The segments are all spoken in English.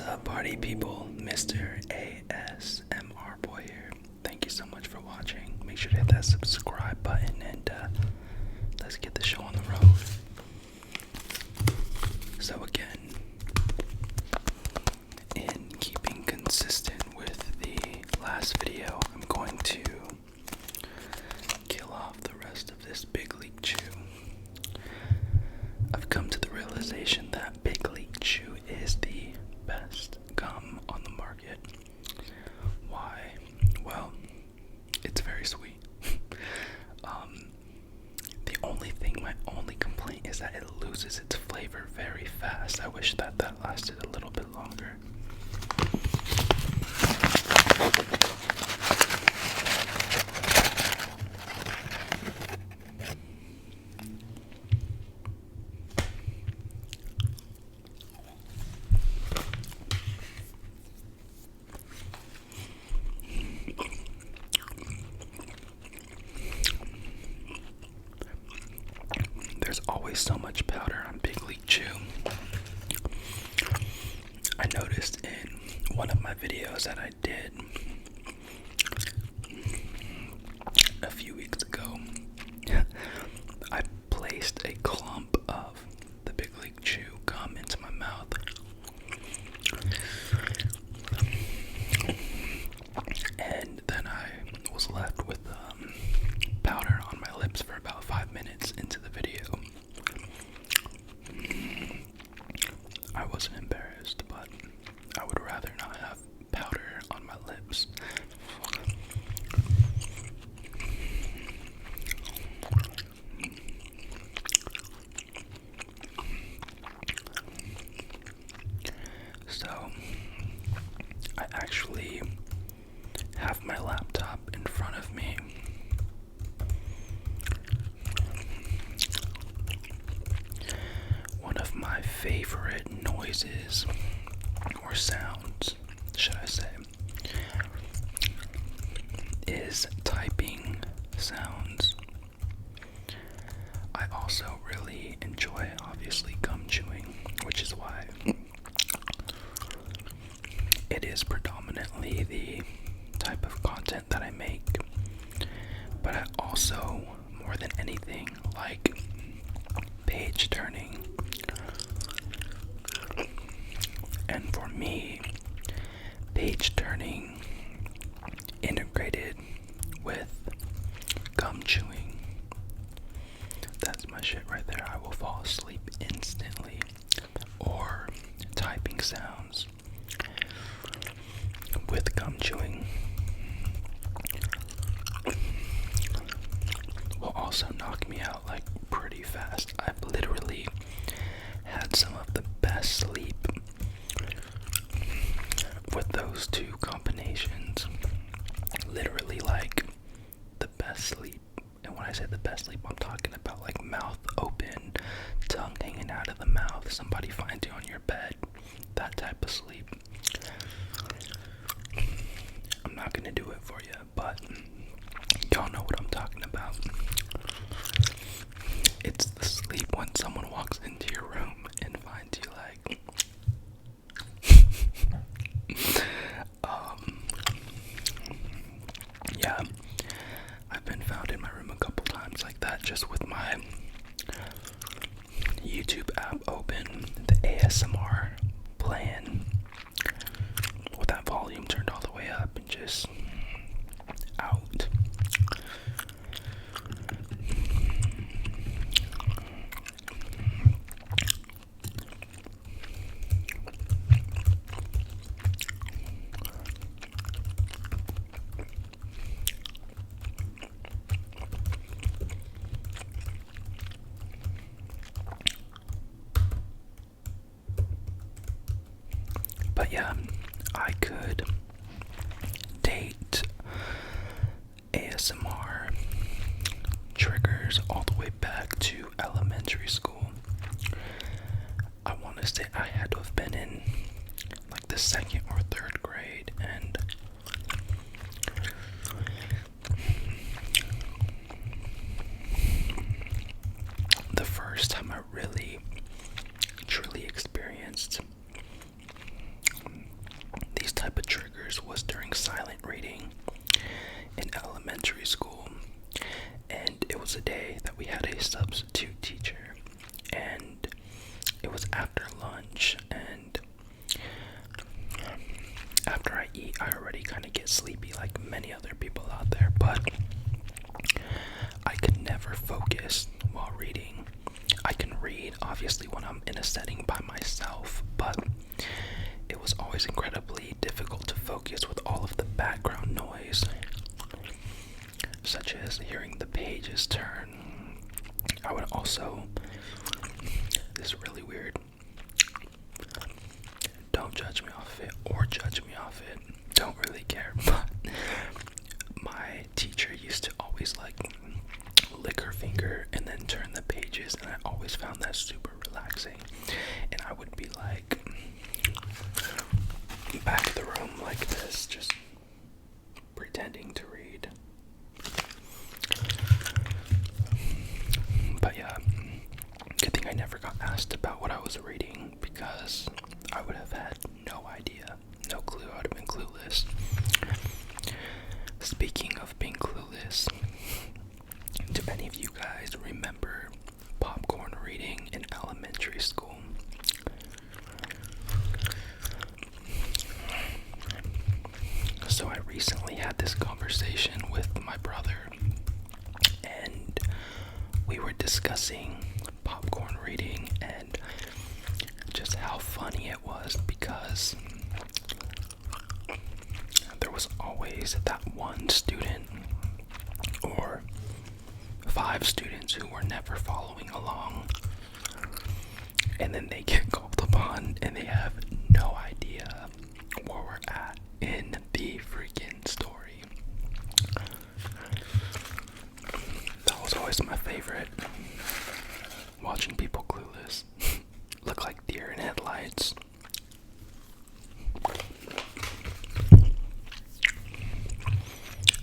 up, party people? Mr. ASMR Boy here. Thank you so much for watching. Make sure to hit that subscribe button and let's get the show on the road. So again, in keeping consistent with the last video, I'm going to kill off the rest of this Big League Chew. I've come to the realization that Big League Chew is the best gum on the market. Why? Well, it's very sweet. The only thing, my only complaint is that it loses its flavor very fast. I wish that lasted a little bit longer. There's always so much powder on Big League Chew. I noticed in one of my videos that I did a few weeks ago, I placed a clump of the Big League Chew gum into my mouth. And then I was left with powder on my lips for about 5 minutes into the video. I wasn't embarrassed, but I would rather not have powder on my lips. So, I actually have my laptop in front of me. One of my favorite noises, or sounds, should I say, is typing sounds. I also really enjoy, obviously, gum chewing, which is why it is predominantly the type of content that I make. But I also, more than anything, like page turning. And for me, page turning integrated with gum chewing, that's my shit right there. I will fall asleep instantly. Or typing sounds with gum chewing will also knock me out like pretty fast. I've literally had some of the best sleep with those two combinations. Literally like the best sleep. And when I say the best sleep, I'm talking about like mouth open, tongue hanging out of the mouth, somebody finds you on your bed, that type of sleep. I'm not gonna do it for you, but y'all know what I'm talking about. It's the sleep when someone walks into your room and finds you like yeah, I've been found in my room a couple times like that, just with my YouTube app open, the ASMR playing with that volume turned all the way up and just out. But yeah, I could date ASMR triggers all the way back to elementary school. I want to say I had to have been in like the 2nd or 3rd grade, and the first time I really truly experienced it was after lunch, and after I eat, I already kind of get sleepy like many other people out there, but I could never focus while reading. I can read, obviously, when I'm in a setting by myself, but it was always incredibly difficult to focus with all of the background noise, such as hearing the pages turn. I would also, this is really weird, don't judge me off it, or judge me off it, don't really care, but my teacher used to always like lick her finger and then turn the pages, and I always found that super relaxing. And I would be like back of the room like this, just pretending to read. But yeah, good thing I never got asked about what I was reading, because I would have had no idea, no clue. I would have been clueless. Speaking of being clueless, do any of you guys remember popcorn reading in elementary school? So I recently had this conversation with my brother, and we were discussing popcorn reading and just how funny it was, because there was always that one student or 5 students who were never following along, and then they get called upon and they have no idea where we're at in the freaking story. That was always my favorite, watching people clueless look like deer in headlights.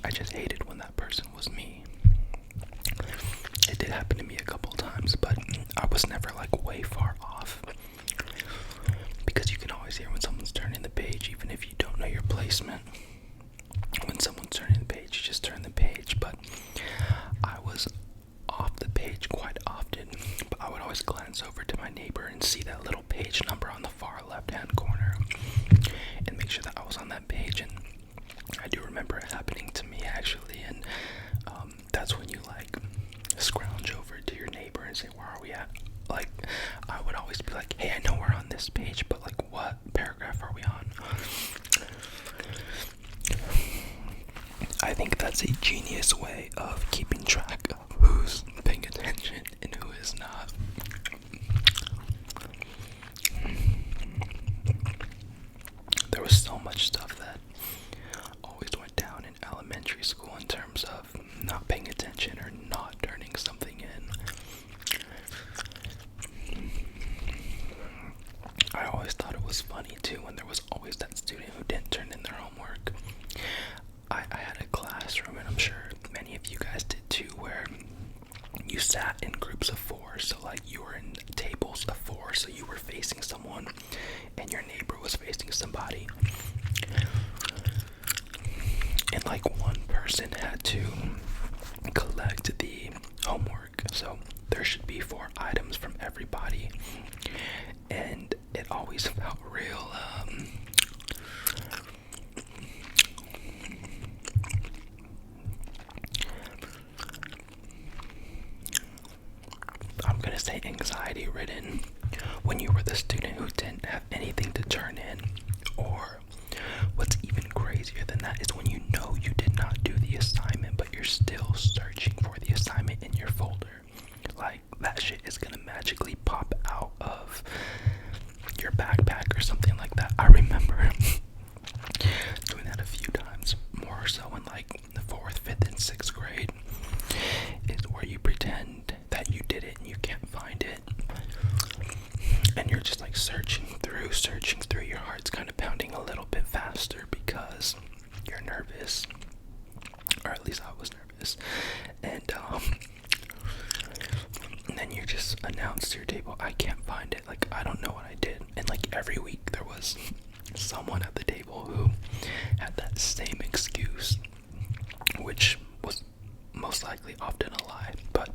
I just hated when that person was me. It did happen to me a couple times, but I was never like way far off, because you can always hear when someone's turning the page, even if you don't know your placement. When someone's turning the page, you just turn the page. But I was off the page quite often, but I would always glance over to my neighbor and see that little page number on the far left-hand corner and make sure that I was on that page. And I do remember it happening to me, actually, and that's when you like scrounge over to your neighbor and say, where are we at? Like, I would always be like, hey, I know we're on this page, but like, what paragraph are we on? I think that's a genius way of keeping track of who's paying attention and who is not. There was so much stuff that always went down in elementary school in terms of not paying attention or not turning something in. I always thought it was funny too when there was always that student who didn't turn in their homework. I had a classroom, and I'm sure many of you guys did too, where you sat in groups of 4. So like you were in tables of 4, so you were facing someone and your neighbor was facing somebody. And like one person had to collect the homework, so there should be 4 items from everybody, and it always felt real I'm gonna say anxiety ridden when you were the student who didn't have anything to turn in. Or what's even crazier than that is when you know you did not do the assignment, but you're still searching for the assignment in your folder. Like, that shit is gonna magically pop out of your backpack or something like that. I remember doing that a few times, more so in like the 4th, 5th, and 6th grade, is where you pretend that you did it and you can't find it, and you're just like searching through, your heart's kind of pounding a little bit faster because you're nervous, or at least I was nervous, and then you just announce to your table, I can't find it, like I don't know what I did. And like every week there was someone at the table who had that same excuse, which was most likely often a lie, but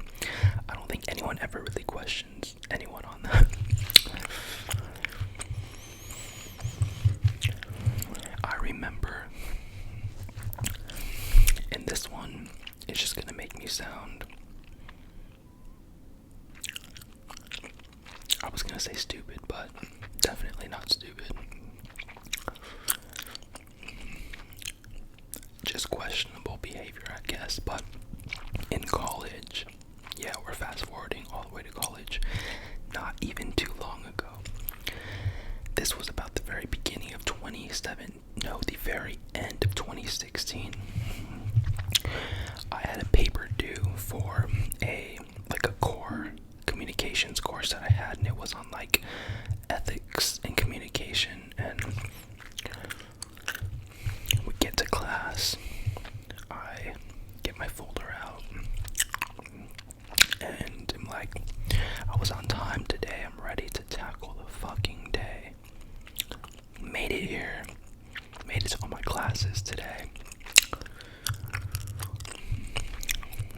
I don't think anyone ever really questions anyone on that. but definitely not stupid. Just questionable behavior, I guess. But in college, yeah, we're fast forwarding all the way to college, not even too long ago. This was about the very beginning of the very end of 2016. I had a paper due for a core communications course that I had, and it was on like ethics and communication. And we get to class, I get my folder out, and I'm like, I was on time today, I'm ready to tackle the fucking day. Made it here, made it to all my classes today.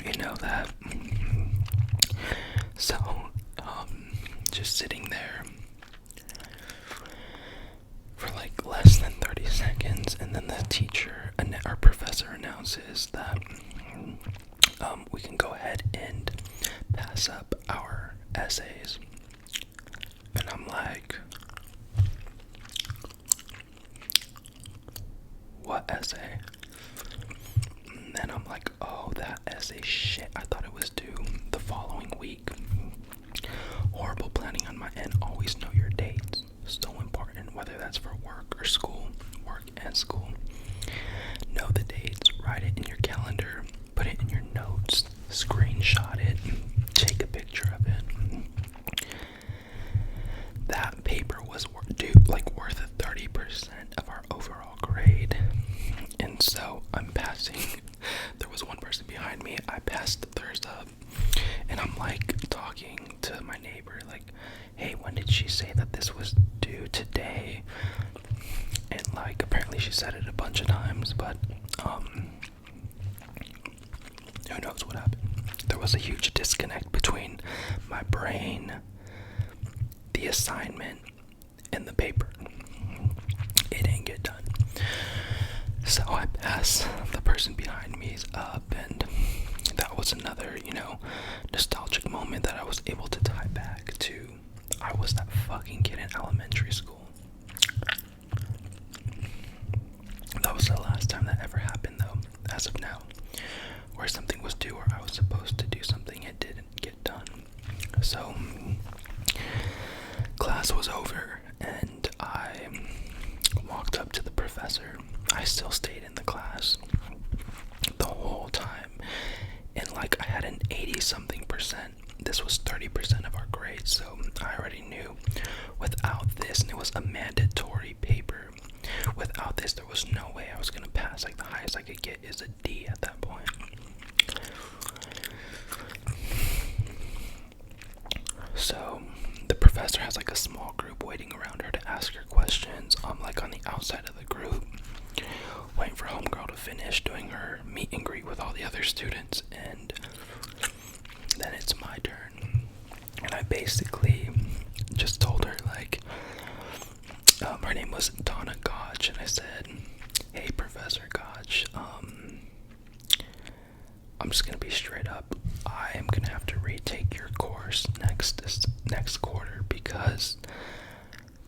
You know that. So, just sitting there for like less than 30 seconds, and then the teacher, our professor, announces that we can go ahead and pass up our essays. And I'm like, what essay? And then I'm like, oh, that essay, shit, I thought it was due the following week. Horrible planning on my end. Always know your dates. So important, whether that's for work or school. Work and school. Know the dates. Write it in your calendar. Put it in your notes. Screenshot it. Take a picture of it. That paper was worth 30% of our overall grade. And so I'm passing. There was one person behind me. I passed theirs up. And I'm like talking to my neighbor, like, hey, when did she say that this was due today? And like, apparently she said it a bunch of times, but who knows what happened. There was a huge disconnect between my brain, the assignment, and the paper. It didn't get done. So I pass the person behind me up, and that was another, nostalgic moment that I was able to tie back to. I was that fucking kid in elementary school. That was the last time that ever happened, though, as of now, where something was due or I was supposed to do something, it didn't get done. So, class was over, and I walked up to the professor. I still stayed in the class the whole time, and I had an 80-something%. This was 30% of our grade, so I already knew without this, and it was a mandatory paper. Without this, there was no way I was gonna pass. The highest I could get is a D at that point. So the professor has a small group waiting around her to ask her questions. I'm on the outside of the group, waiting for homegirl to finish doing her meet and greet with all the other students, and then it's my turn. And I basically just told her, her name was Donna Gotch, and I said, hey, Professor Gotch, I'm just gonna be straight up. I am gonna have to retake your course next quarter because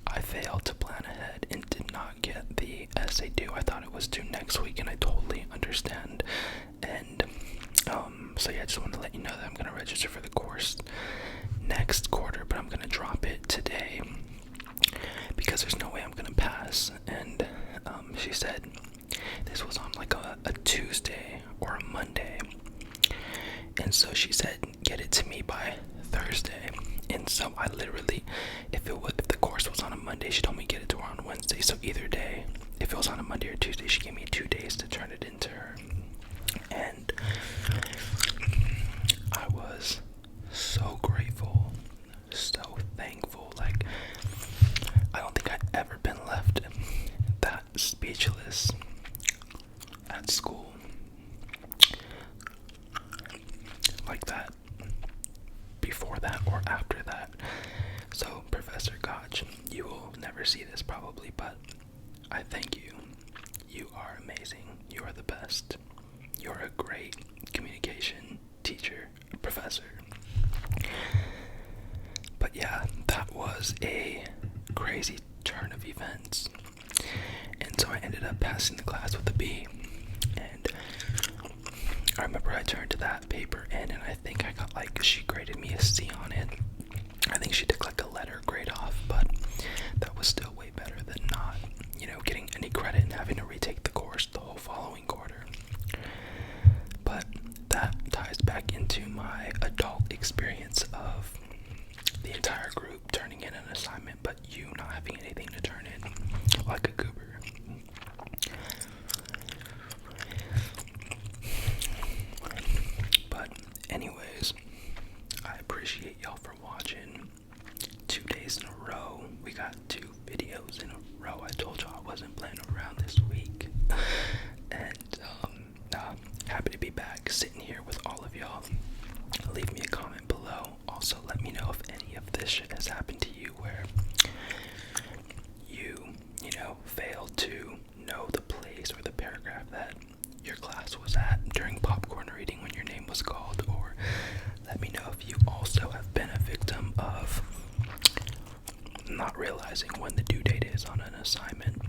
I failed to plan ahead and did not get the essay due. I thought it was due next week, and I totally understand. And so yeah, I just wanted to let you know that I'm gonna register for the course next quarter, but I'm gonna drop it today because there's no way I'm gonna pass. And she said this was on a Tuesday or a Monday, and so she said get it to me by Thursday. And so I literally, if the course was on a Monday, she told me get it to her on Wednesday. So either day, if it was on a Monday or Tuesday, she gave me 2 days to turn it into her. And I was so grateful, so thankful. I don't think I'd ever been left that speechless at school like that, before that or after that. So Professor Gotch, you will never see this probably, but I thank you. You are amazing. You are the best. You're a great communication teacher, professor. But yeah, that was a crazy turn of events. And so I ended up passing the class with a B. And I remember I turned to that paper in, and I think I got like, she graded me a C on it. I think she took like a letter grade off, but that was still way better than not, getting any credit and having to retake the course the whole following quarter. But that ties back into my adult experience of the entire group turning in an assignment, but you not having anything to turn in, like a goober. But anyways, I appreciate y'all for watching. 2 days in a row. We got 2 videos in a row. I told y'all I wasn't playing around this week. And happy to be back sitting here with all of y'all. Leave me a comment below. Also, let me know if any of this shit has happened to you where you failed to know the place or the paragraph that your class was at during popcorn reading when your name was called. Or let me know if you also have been a victim of not realizing when the due date is on an assignment